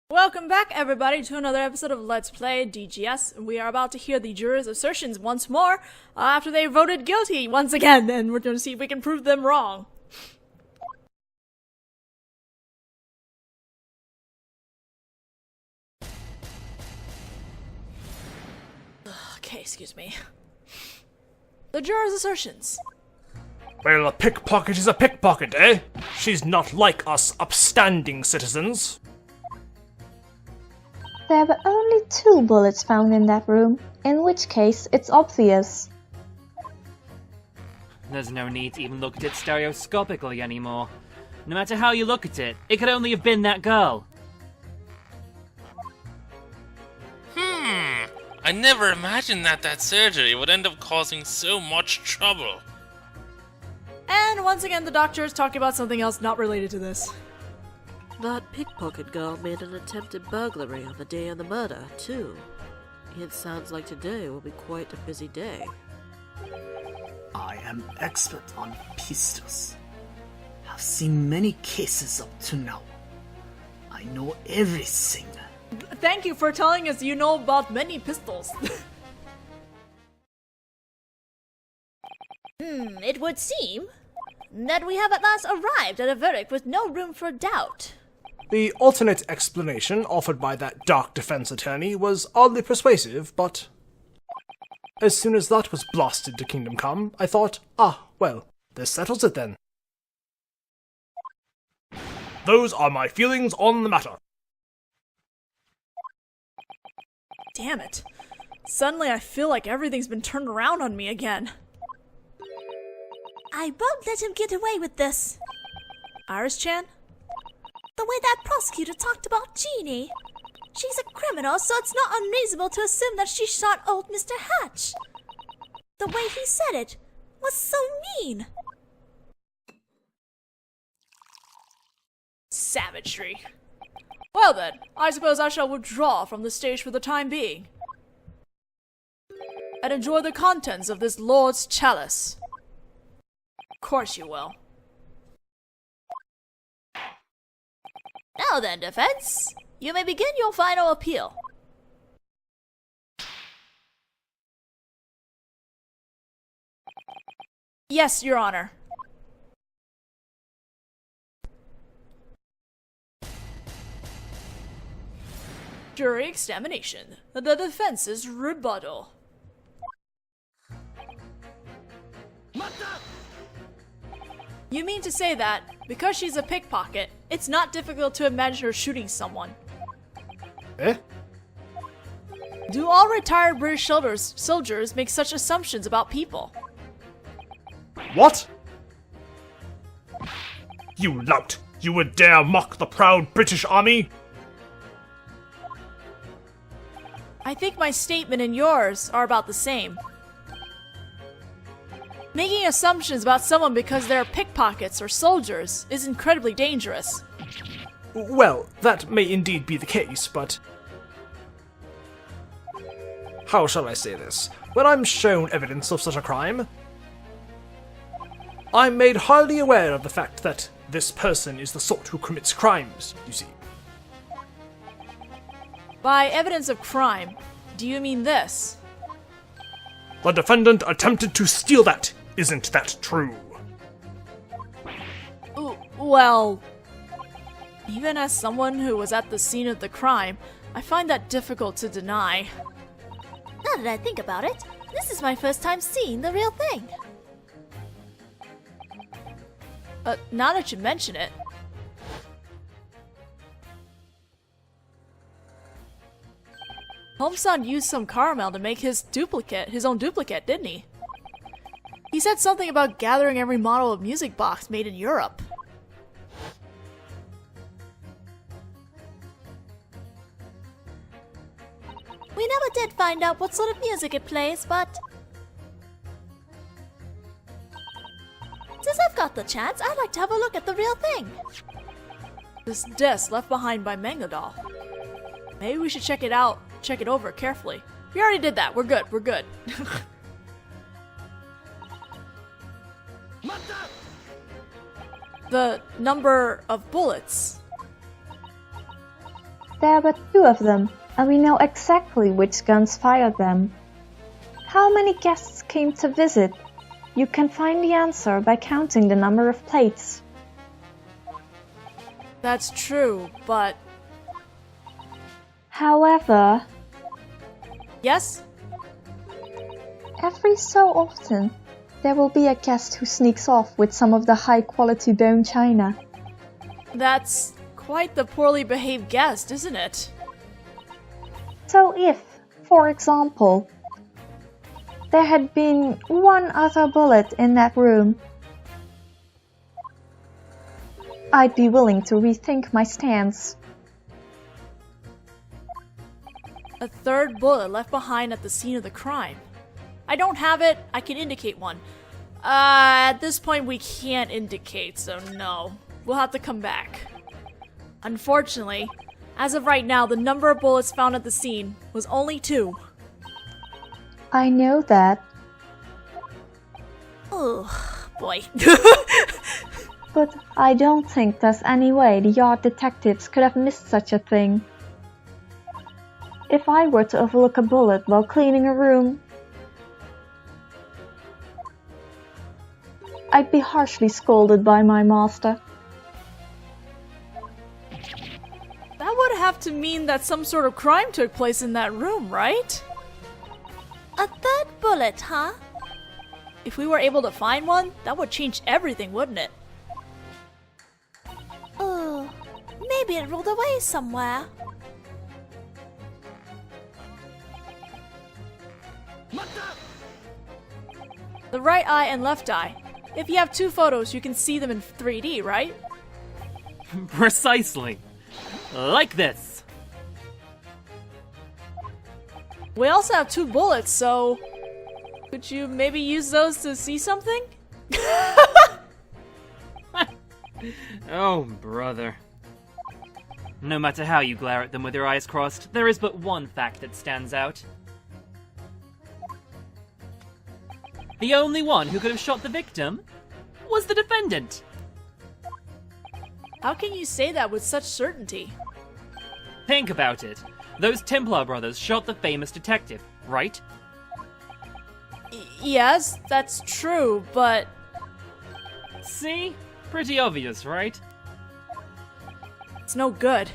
Welcome back, everybody, to another episode of Let's Play DGS. We are about to hear the jurors' assertions once more after they voted guilty once again, and we're going to see if we can prove them wrong. Okay, excuse me. The jurors' assertions. Well, a pickpocket is a pickpocket, eh? She's not like us upstanding citizens. There were only 2 bullets found in that room, in which case it's obvious. There's no need to even look at it stereoscopically anymore. No matter how you look at it, it could only have been that girl. I never imagined that surgery would end up causing so much trouble. And once again, the doctor is talking about something else not related to this. That pickpocket girl made an attempted burglary on the day of the murder, too. It sounds like today will be quite a busy day. I am expert on pistols. Have seen many cases up to now. I know everything. Thank you for telling us you know about many pistols. It would seem that we have at last arrived at a verdict with no room for doubt. The alternate explanation offered by that dark defense attorney was oddly persuasive, but as soon as that was blasted to Kingdom Come, I thought, well, this settles it then. Those are my feelings on the matter. Damn it. Suddenly I feel like everything's been turned around on me again. I won't let him get away with this. Iris-chan? The way that prosecutor talked about Jeannie. She's a criminal, so it's not unreasonable to assume that she shot old Mr. Hatch. The way he said it was so mean. Savagery. Well then, I suppose I shall withdraw from the stage for the time being. And enjoy the contents of this Lord's chalice. Of course you will. Now then, defense, you may begin your final appeal. Yes, Your Honor. Jury examination. The defense's rebuttal. You mean to say that, because she's a pickpocket, it's not difficult to imagine her shooting someone? Eh? Do all retired British soldiers make such assumptions about people? What? You lout! You would dare mock the proud British Army? I think my statement and yours are about the same. Making assumptions about someone because they're pickpockets or soldiers is incredibly dangerous. Well, that may indeed be the case, but how shall I say this? When I'm shown evidence of such a crime, I'm made hardly aware of the fact that this person is the sort who commits crimes, you see. By evidence of crime, do you mean this? The defendant attempted to steal that. Isn't that true? Well, even as someone who was at the scene of the crime, I find that difficult to deny. Now that I think about it, this is my first time seeing the real thing. Now that you mention it, Holmes-san used some caramel to make his own duplicate, didn't he? He said something about gathering every model of music box made in Europe. We never did find out what sort of music it plays, but since I've got the chance, I'd like to have a look at the real thing. This disc left behind by Mango Doll. Maybe we should check it out, check it over carefully. We already did that, we're good. The number of bullets. There are but 2 of them, and we know exactly which guns fired them. How many guests came to visit? You can find the answer by counting the number of plates. That's true, but... However, Yes? every so often, there will be a guest who sneaks off with some of the high-quality bone china. That's quite the poorly behaved guest, isn't it? So if, for example, there had been 1 other bullet in that room, I'd be willing to rethink my stance. A 3rd bullet left behind at the scene of the crime. I don't have it. I can indicate one. At this point we can't indicate, so no. We'll have to come back. Unfortunately, as of right now, the number of bullets found at the scene was only 2. I know that, Ugh, boy. but I don't think there's any way the yard detectives could have missed such a thing. If I were to overlook a bullet while cleaning a room, I'd be harshly scolded by my master. That would have to mean that some sort of crime took place in that room, right? A 3rd bullet, huh? If we were able to find one, that would change everything, wouldn't it? Oh, maybe it rolled away somewhere. The right eye and left eye. If you have 2 photos, you can see them in 3D, right? Precisely. Like this. We also have 2 bullets, so... could you maybe use those to see something? Oh, brother. No matter how you glare at them with your eyes crossed, there is but one fact that stands out. The only one who could have shot the victim was the defendant. How can you say that with such certainty? Think about it. Those Templar brothers shot the famous detective, right? Yes, that's true, but... See? Pretty obvious, right? it's no good.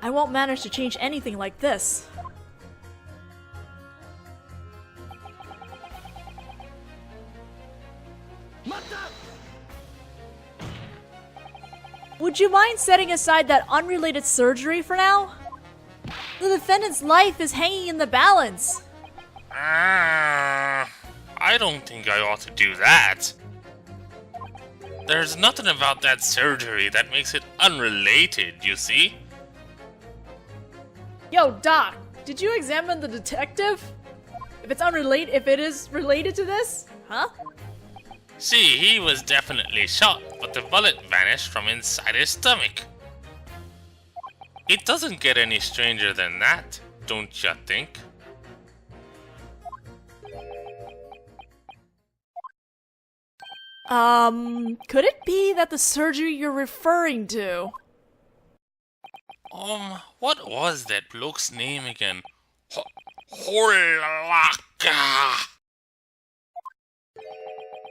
I won't manage to change anything like this. Would you mind setting aside that unrelated surgery for now? The defendant's life is hanging in the balance. I don't think I ought to do that. There's nothing about that surgery that makes it unrelated, you see? Yo, Doc, did you examine the detective? If it is related to this? Huh? See, he was definitely shot, but the bullet vanished from inside his stomach. It doesn't get any stranger than that, don't you think? Could it be that the surgery you're referring to? What was that bloke's name again? Horlaka!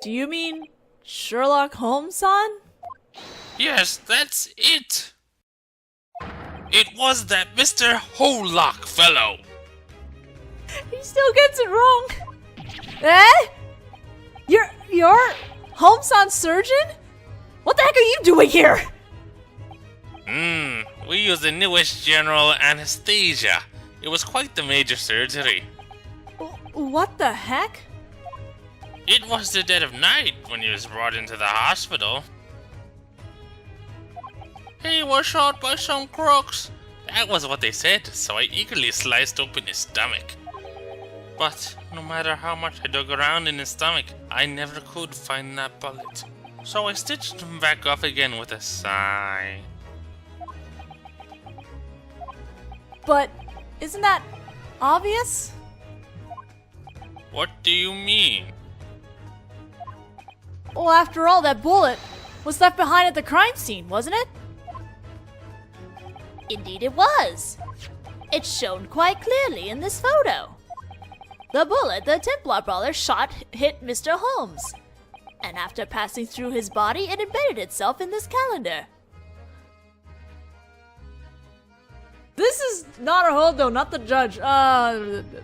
Do you mean Sherlock Holmes-san? Yes, that's it! It was that Mr. Holock fellow! He still gets it wrong. Eh? You're Holmes-san's surgeon? What the heck are you doing here? We used the newest general anesthesia. It was quite the major surgery. What the heck? It was the dead of night when he was brought into the hospital. He was shot by some crooks. That was what they said, so I eagerly sliced open his stomach. But no matter how much I dug around in his stomach, I never could find that bullet. So I stitched him back up again with a sigh. But isn't that obvious? What do you mean? Well, after all, that bullet was left behind at the crime scene, wasn't it? Indeed it was. It's shown quite clearly in this photo. The bullet the Templar brawler shot hit Mr. Holmes, and after passing through his body, it embedded itself in this calendar. This is Naruhodo, not the judge.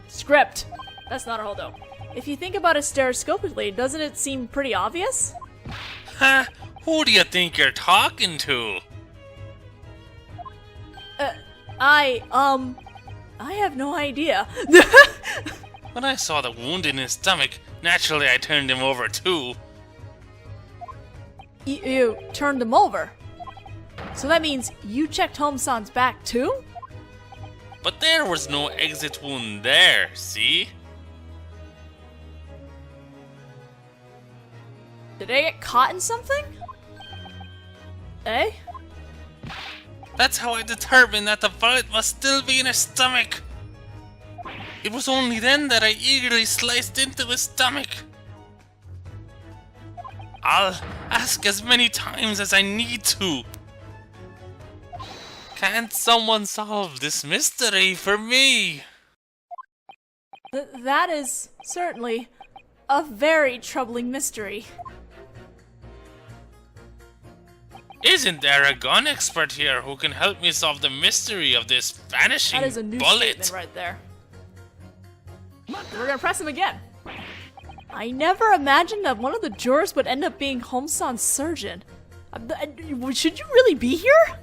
Script. That's Naruhodo. If you think about it stereoscopically, doesn't it seem pretty obvious? Huh? Who do you think you're talking to? I have no idea. When I saw the wound in his stomach, naturally I turned him over too. You turned him over. So that means you checked Holmes-san's back too? But there was no exit wound there, see? Did I get caught in something? Eh? That's how I determined that the bullet must still be in his stomach. It was only then that I eagerly sliced into his stomach. I'll ask as many times as I need to. Can't someone solve this mystery for me? That is certainly a very troubling mystery. Isn't there a gun expert here who can help me solve the mystery of this vanishing That is a new bullet? statement right there. We're gonna press him again. I never imagined that one of the jurors would end up being Holmes-san's surgeon. Should you really be here?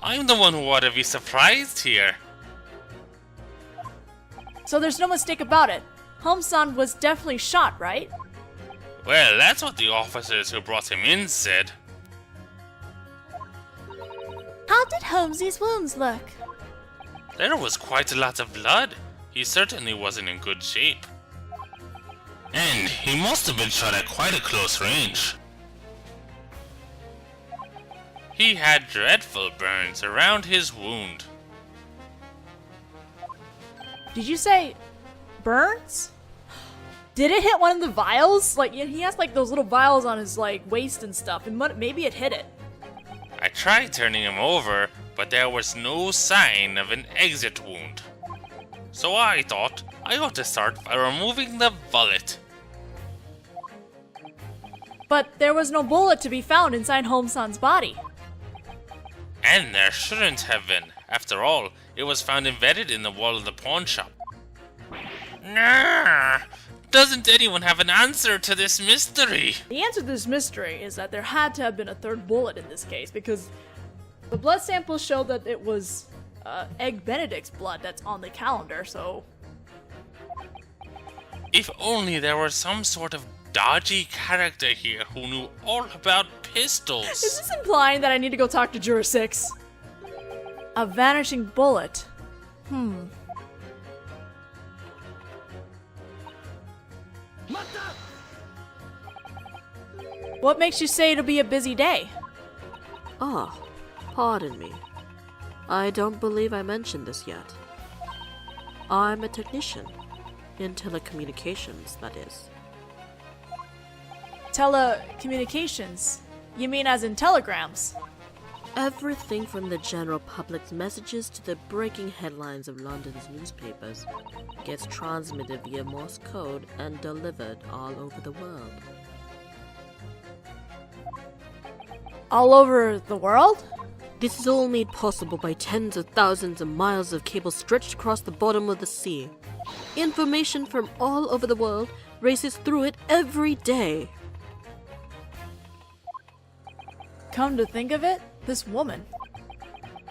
I'm the one who ought to be surprised here. So there's no mistake about it. Holmes-san was definitely shot, right? Well, that's what the officers who brought him in said. How did Holmesy's wounds look? There was quite a lot of blood. He certainly wasn't in good shape. And he must have been shot at quite a close range. He had dreadful burns around his wound. Did you say burns? Did it hit one of the vials? Like, he has like those little vials on his like waist and stuff, and maybe it hit it. I tried turning him over, but there was no sign of an exit wound. So I thought I ought to start by removing the bullet. But there was no bullet to be found inside Holmes-san's body. And there shouldn't have been. After all, it was found embedded in the wall of the pawn shop. Nah! Doesn't anyone have an answer to this mystery? The answer to this mystery is that there had to have been a third bullet in this case, because the blood samples show that it was Egg Benedict's blood that's on the calendar, so... If only there were some sort of dodgy character here who knew all about pistols. Is this implying that I need to go talk to Juror 6? A vanishing bullet. What makes you say it'll be a busy day? Ah, pardon me. I don't believe I mentioned this yet. I'm a technician. In telecommunications, that is. Telecommunications? You mean as in telegrams? Everything from the general public's messages to the breaking headlines of London's newspapers gets transmitted via Morse code and delivered all over the world. All over the world? This is all made possible by tens of thousands of miles of cable stretched across the bottom of the sea. Information from all over the world races through it every day. Come to think of it, this woman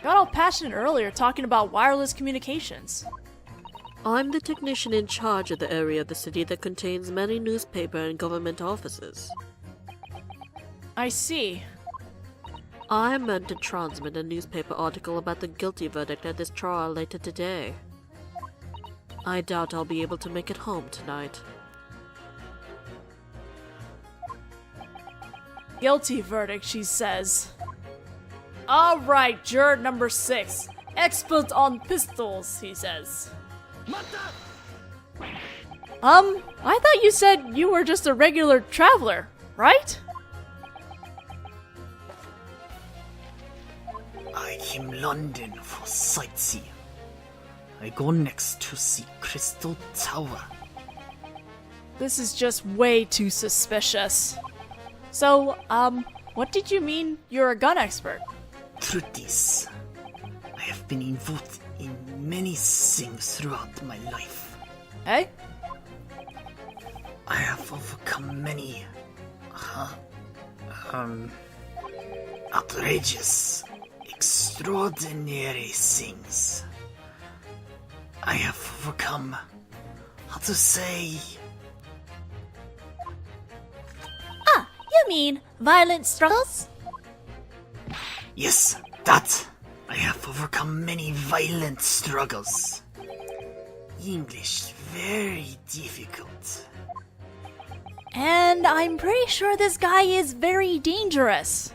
got all passionate earlier talking about wireless communications. I'm the technician in charge of the area of the city that contains many newspaper and government offices. I see. I meant to transmit a newspaper article about the guilty verdict at this trial later today. I doubt I'll be able to make it home tonight. Guilty verdict, she says. Alright, juror number 6. Expert on pistols, he says. I thought you said you were just a regular traveler, right? I came London for sightseeing. I go next to see Crystal Tower. This is just way too suspicious. So, what did you mean you're a gun expert? Truth is, I have been involved in many things throughout my life. Eh? I have overcome many, outrageous, extraordinary things. I have overcome, how to say, Ah, you mean violent struggles? yes, that. I have overcome many violent struggles. English, very difficult. And I'm pretty sure this guy is very dangerous.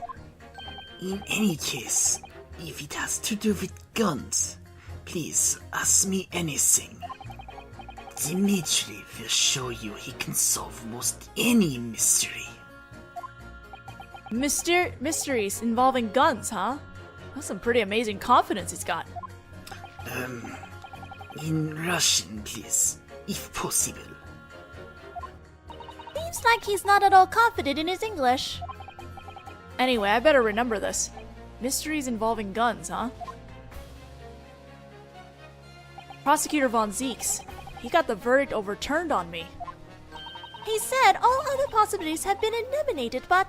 In any case, if it has to do with guns, please ask me anything. Dimitri will show you he can solve most any mystery. Mysteries involving guns, huh? That's some pretty amazing confidence he's got. In Russian, please, if possible. Seems like he's not at all confident in his English. Anyway, I better remember this. Mysteries involving guns, huh? Prosecutor Von Zeeks. He got the verdict overturned on me. He said all other possibilities have been eliminated, but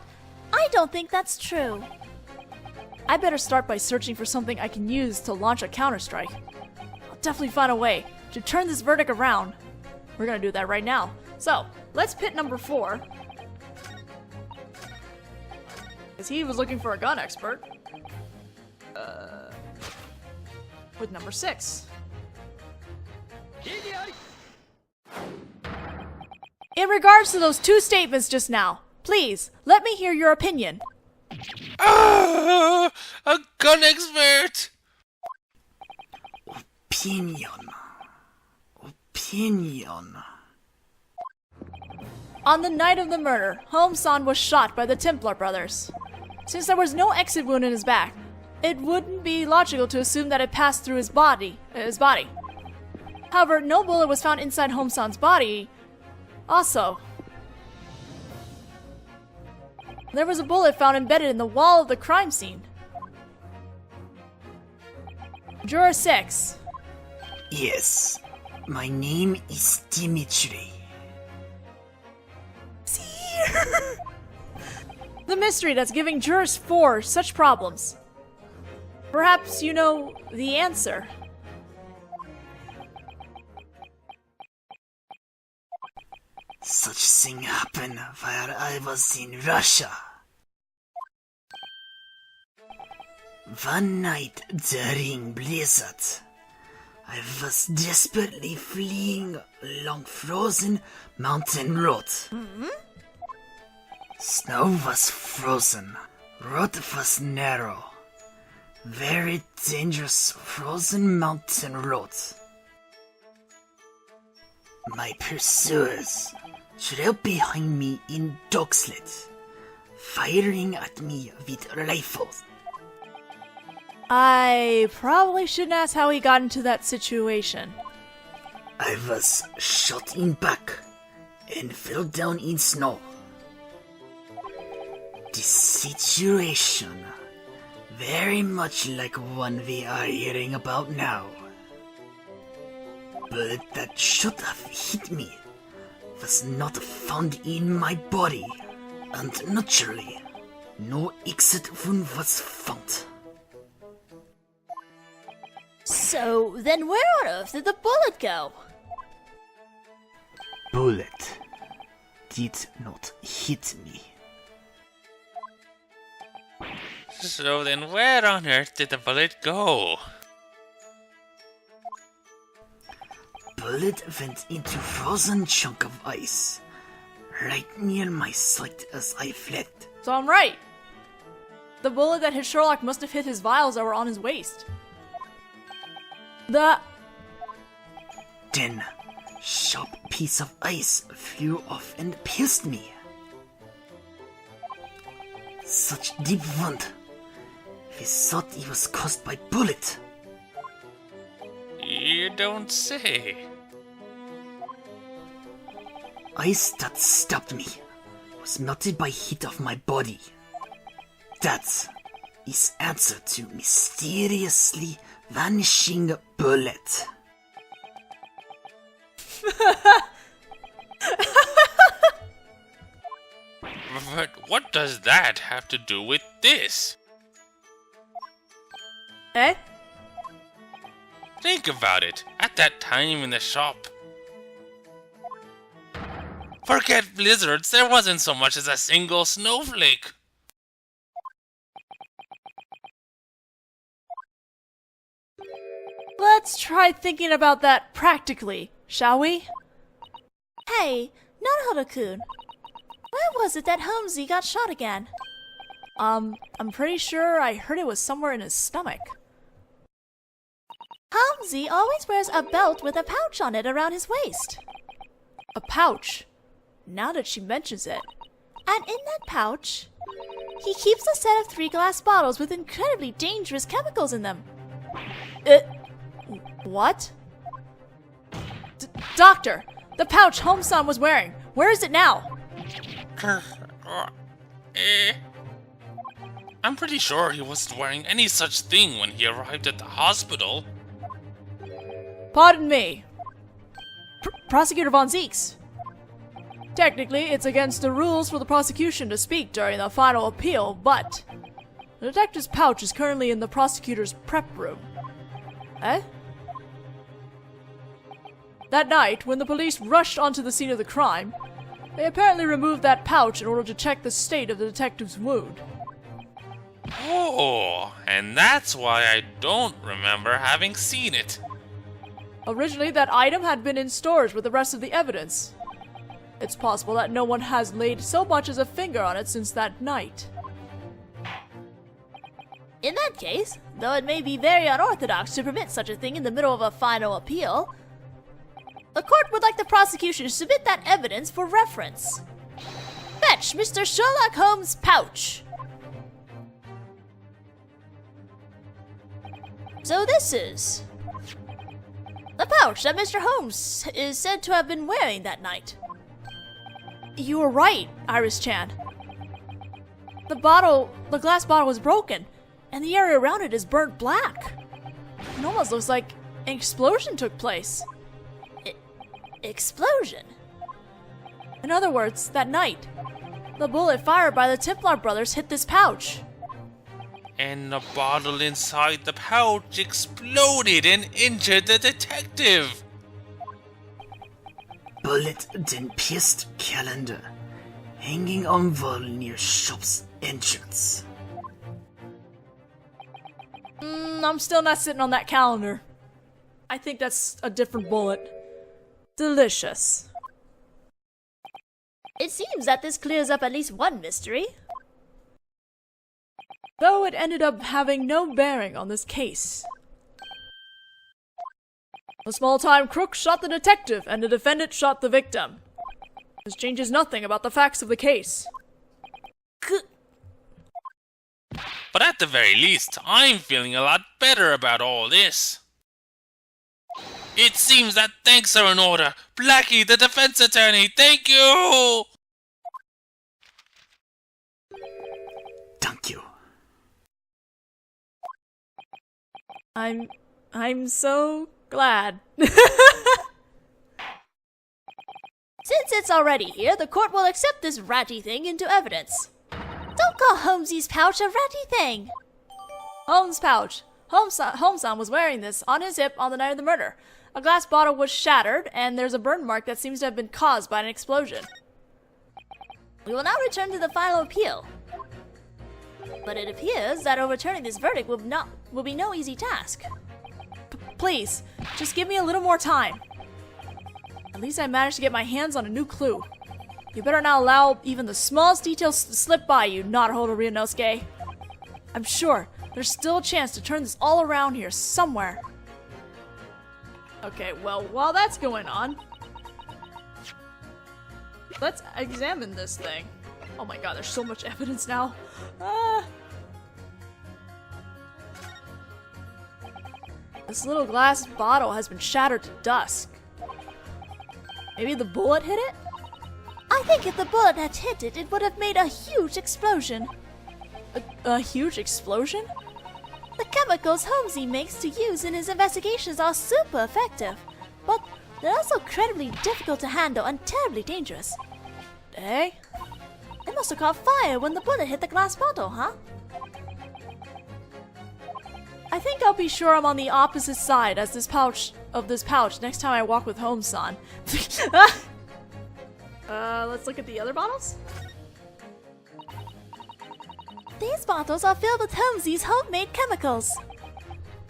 I don't think that's true. I better start by searching for something I can use to launch a counterstrike. I'll definitely find a way to turn this verdict around. We're gonna do that right now. So, let's pit number 4. Because he was looking for a gun expert. With number 6. In regards to those 2 statements just now, please, let me hear your opinion. Ah, a gun expert! Opinion. On the night of the murder, Holmes-san was shot by the Templar brothers. Since there was no exit wound in his back, it wouldn't be logical to assume that it passed through his body. However, no bullet was found inside Holmes-san's body. Also, there was a bullet found embedded in the wall of the crime scene. Juror 6. Yes, my name is Dimitri. The mystery that's giving Jurors 4 such problems. Perhaps you know the answer. Such thing happened while I was in Russia. One night during blizzard, I was desperately fleeing along frozen mountain road. Snow was frozen, road was narrow. Very dangerous frozen mountain road. My pursuers trailed behind me in dog sleds, firing at me with rifles. I probably shouldn't ask how he got into that situation. I was shot in back and fell down in snow. The situation very much like one we are hearing about now. Bullet that should have hit me was not found in my body, and naturally, no exit wound was found. So, then where on earth did the bullet go? Bullet did not hit me. So then where on earth did the bullet go? Bullet went into frozen chunk of ice, right near my sight as I fled. So I'm right. The bullet that hit Sherlock must have hit his vials that were on his waist. Then, sharp piece of ice flew off and pierced me. Such deep wound. We thought it was caused by bullet. You don't say. Ice that stabbed me was melted by heat of my body. That is answer to mysteriously vanishing bullet. But what does that have to do with this? Eh? Think about it. At that time in the shop. Forget blizzards, there wasn't so much as a single snowflake. Let's try thinking about that practically, shall we? Hey, Naruto-kun. Where was it that Holmesy got shot again? I'm pretty sure I heard it was somewhere in his stomach. Holmesy always wears a belt with a pouch on it around his waist. A pouch. Now that she mentions it. And in that pouch, he keeps a set of 3 glass bottles with incredibly dangerous chemicals in them. What? Doctor! The pouch Holmes-san was wearing! Where is it now? I'm pretty sure he wasn't wearing any such thing when he arrived at the hospital. Pardon me. Prosecutor Von Zeeks. Technically, it's against the rules for the prosecution to speak during the final appeal, but the detective's pouch is currently in the prosecutor's prep room. Eh? That night, when the police rushed onto the scene of the crime, they apparently removed that pouch in order to check the state of the detective's wound. Oh, and that's why I don't remember having seen it. Originally, that item had been in storage with the rest of the evidence. It's possible that no one has laid so much as a finger on it since that night. In that case, though it may be very unorthodox to permit such a thing in the middle of a final appeal, the court would like the prosecution to submit that evidence for reference. Fetch Mr. Sherlock Holmes' pouch. So this is the pouch that Mr. Holmes is said to have been wearing that night. You were right, Iris-chan. The glass bottle was broken, and the area around it is burnt black. It almost looks like an explosion took place. Explosion? In other words, that night, the bullet fired by the Templar brothers hit this pouch. And the bottle inside the pouch exploded and injured the detective. Bullet then pierced calendar, hanging on wall near shop's entrance. I'm still not sitting on that calendar. I think that's a different bullet. Delicious. It seems that this clears up at least one mystery. Though it ended up having no bearing on this case. A small-time crook shot the detective, and the defendant shot the victim. This changes nothing about the facts of the case. But at the very least, I'm feeling a lot better about all this. It seems that thanks are in order. Blackie, the defense attorney, thank you! Thank you. I'm so glad. Since it's already here, the court will accept this ratty thing into evidence. Don't call Holmesy's pouch a ratty thing. Holmes' pouch. Holmes-san was wearing this on his hip on the night of the murder. A glass bottle was shattered, and there's a burn mark that seems to have been caused by an explosion. We will now return to the final appeal. But it appears that overturning this verdict will be no easy task. Please, just give me a little more time. At least I managed to get my hands on a new clue. You better not allow even the smallest details to slip by you, Naruto Ryunosuke. I'm sure there's still a chance to turn this all around here somewhere. Okay, well, while that's going on, let's examine this thing. Oh my god, there's so much evidence now. This little glass bottle has been shattered to dust. Maybe the bullet hit it? I think if the bullet had hit it, it would have made a huge explosion. A huge explosion? The chemicals Holmesy makes to use in his investigations are super effective, but they're also incredibly difficult to handle and terribly dangerous. Eh? It must have caught fire when the bullet hit the glass bottle, huh? I think I'll be sure I'm on the opposite side as this pouch next time I walk with Holmes-san. Let's look at the other bottles. These bottles are filled with Holmesy's homemade chemicals.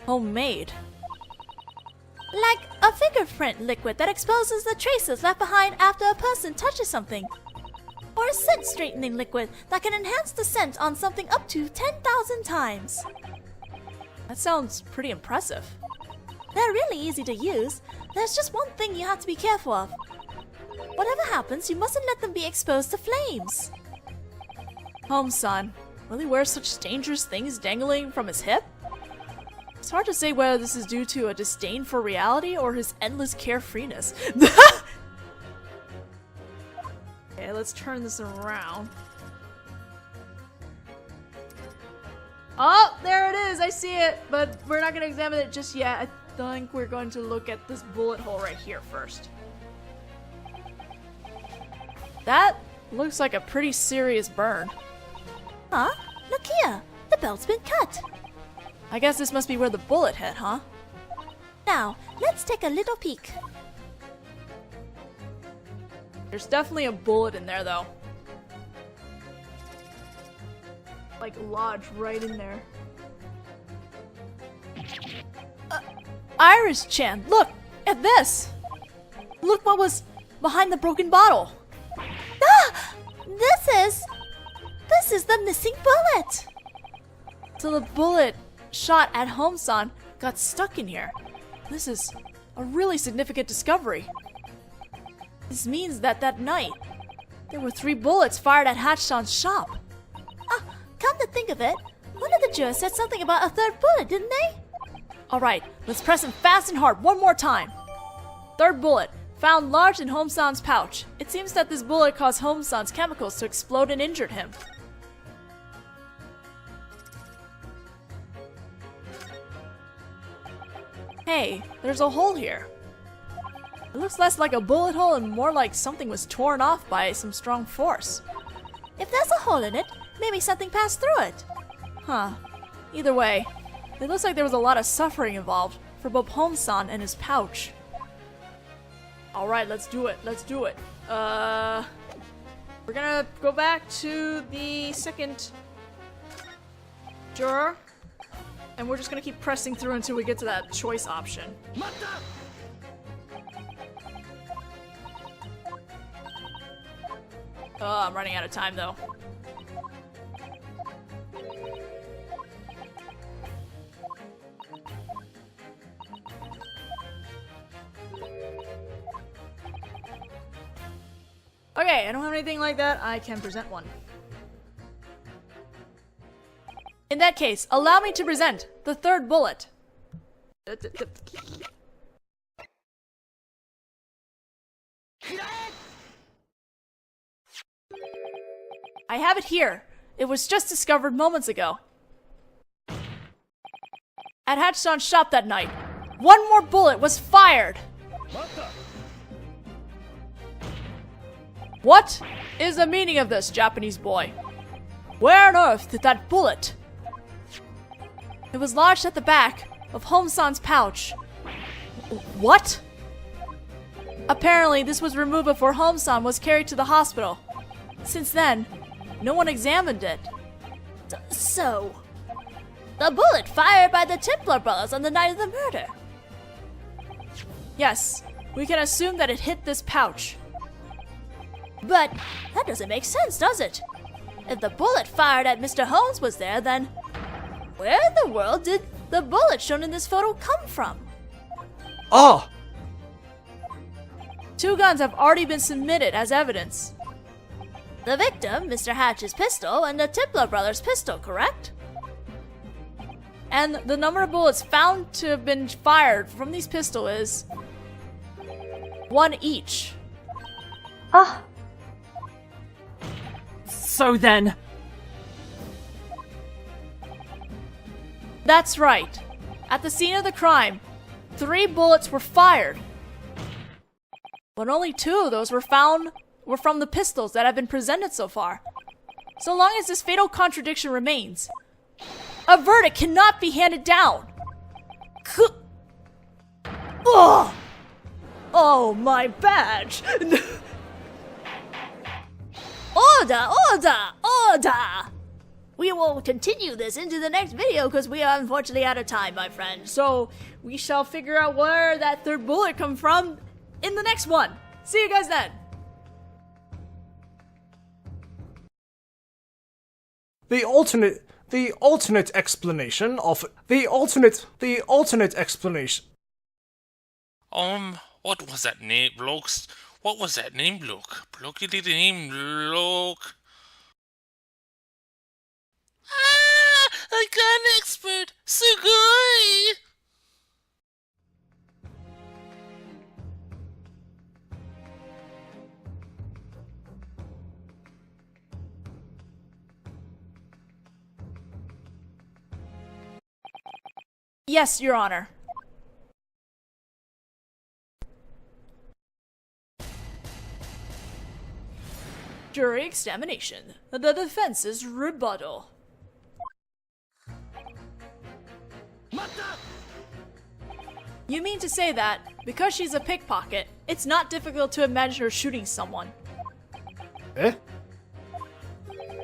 Homemade? Like a fingerprint liquid that exposes the traces left behind after a person touches something. Or a scent straightening liquid that can enhance the scent on something up to 10,000 times. That sounds pretty impressive. They're really easy to use. There's just one thing you have to be careful of. Whatever happens, you mustn't let them be exposed to flames. Holmes-san really wears such dangerous things dangling from his hip? It's hard to say whether this is due to a disdain for reality or his endless carefreeness. Okay, let's turn this around. Oh, there it is! I see it! But we're not going to examine it just yet. I think we're going to look at this bullet hole right here first. That looks like a pretty serious burn. Huh? Look here! The belt's been cut! I guess this must be where the bullet hit, huh? Now, let's take a little peek. There's definitely a bullet in there, though. Like, lodged right in there. Iris-chan, look at this! Look what was behind the broken bottle! Ah! This is the missing bullet! So the bullet shot at Holmes-san got stuck in here. This is a really significant discovery. This means that that night, there were 3 bullets fired at Hatch-san's shop. Come to think of it, one of the jurors said something about a third bullet, didn't they? Alright, let's press him fast and hard one more time. 3rd bullet, found lodged in Holmes-san's pouch. It seems that this bullet caused Holmes-san's chemicals to explode and injured him. Hey, there's a hole here. It looks less like a bullet hole and more like something was torn off by some strong force. If there's a hole in it, maybe something passed through it. Huh. Either way, it looks like there was a lot of suffering involved for both Holmes-san and his pouch. Alright, let's do it. Let's do it. We're gonna go back to the second juror. And we're just gonna keep pressing through until we get to that choice option. Oh, I'm running out of time though. Okay, I don't have anything like that. I can present one. In that case, allow me to present the 3rd bullet. I have it here. It was just discovered moments ago. At Hatch-san's shop that night, 1 more bullet was fired. What is the meaning of this, Japanese boy? Where on earth did that bullet? It was lodged at the back of Holmes-san's pouch. What? Apparently, this was removed before Holmes-san was carried to the hospital. Since then, no one examined it. So, the bullet fired by the Templar brothers on the night of the murder. Yes, we can assume that it hit this pouch. But that doesn't make sense, does it? If the bullet fired at Mr. Holmes was there, then where in the world did the bullet shown in this photo come from? Ah! 2 guns have already been submitted as evidence. The victim, Mr. Hatch's pistol, and the Templar brothers' pistol, correct? And the number of bullets found to have been fired from these pistols is 1 each. Ah, So then, That's right. At the scene of the crime, 3 bullets were fired. But only 2 of those were from the pistols that have been presented so far. So long as this fatal contradiction remains, a verdict cannot be handed down. Ugh! Oh, my badge! Order! Order! Order! We will continue this into the next video because we are unfortunately out of time, my friend. So we shall figure out where that 3rd bullet come from in the next one. See you guys then. The alternate explanation. What was that name, blokes? What was that name, bloke? Blokey did the name, bloke. Ah! I got an expert! Sugoi! Yes, Your Honor. Jury examination. The defense's rebuttal. You mean to say that, because she's a pickpocket, it's not difficult to imagine her shooting someone? Eh?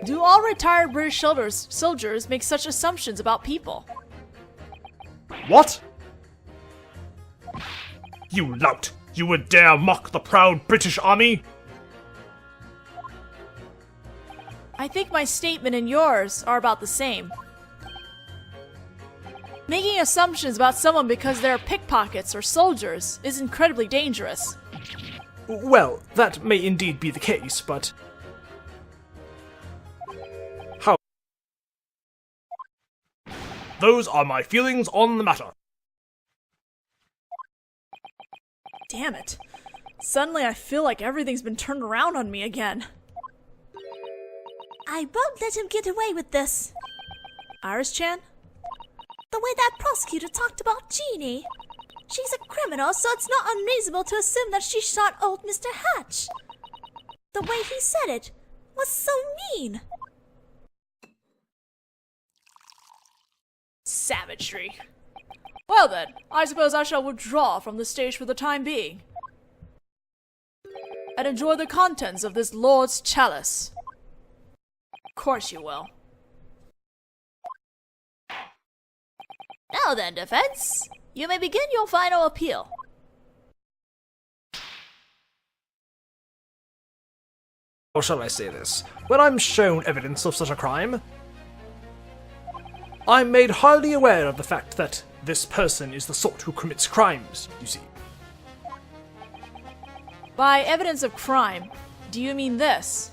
Do all retired British soldiers make such assumptions about people? What? You lout! You would dare mock the proud British Army? I think my statement and yours are about the same. Making assumptions about someone because they're pickpockets or soldiers is incredibly dangerous. Well, that may indeed be the case, but... How? Those are my feelings on the matter. Damn it. Suddenly I feel like everything's been turned around on me again. I won't let him get away with this. Iris-chan? The way that prosecutor talked about Jeannie. She's a criminal, so it's not unreasonable to assume that she shot old Mr. Hatch. The way he said it was so mean. Savagery. Well then, I suppose I shall withdraw from the stage for the time being. And enjoy the contents of this Lord's chalice. Of course you will. Now then, defense, you may begin your final appeal. Or shall I say this? When I'm shown evidence of such a crime, I'm made hardly aware of the fact that this person is the sort who commits crimes, you see. By evidence of crime, do you mean this?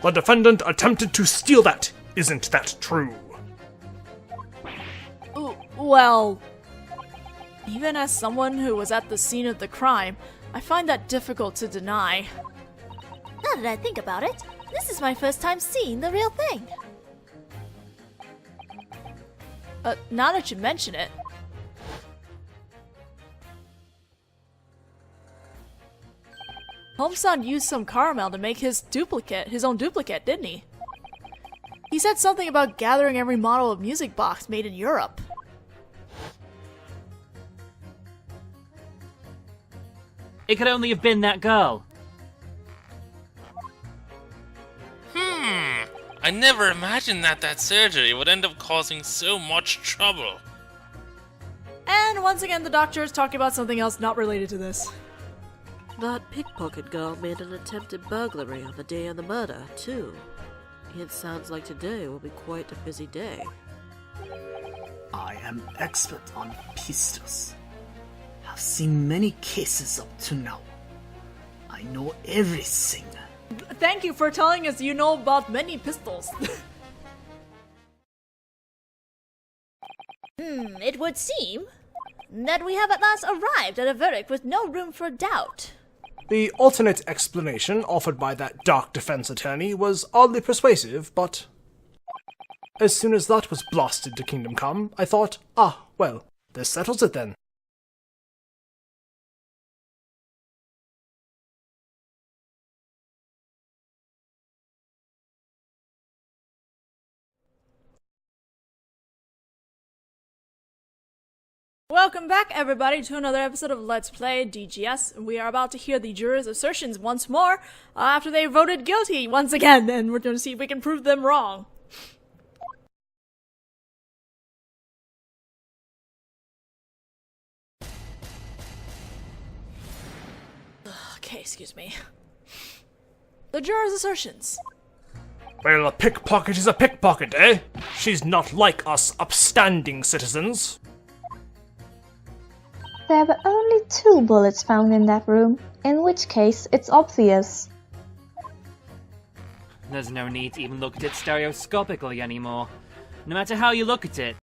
The defendant attempted to steal that. Isn't that true? Well, even as someone who was at the scene of the crime, I find that difficult to deny. Now that I think about it, this is my first time seeing the real thing. Now that you mention it. Homesan used some caramel to make his own duplicate, didn't he? He said something about gathering every model of music box made in Europe. it could only have been that girl. I never imagined that surgery would end up causing so much trouble. And once again, the doctor is talking about something else not related to this. That pickpocket girl made an attempted burglary on the day of the murder, too. It sounds like today will be quite a busy day. I am expert on pistols. I've seen many cases up to now. I know everything. Thank you for telling us you know about many pistols. it would seem that we have at last arrived at a verdict with no room for doubt. The alternate explanation offered by that dark defense attorney was oddly persuasive, but as soon as that was blasted to Kingdom Come, I thought, ah, well, this settles it then. Welcome back, everybody, to another episode of Let's Play DGS. We are about to hear the jurors' assertions once more after they voted guilty once again, and we're going to see if we can prove them wrong. Okay, excuse me. The jurors' assertions. Well, a pickpocket is a pickpocket, eh? She's not like us upstanding citizens. There were only 2 bullets found in that room, in which case it's obvious. There's no need to even look at it stereoscopically anymore. No matter how you look at it,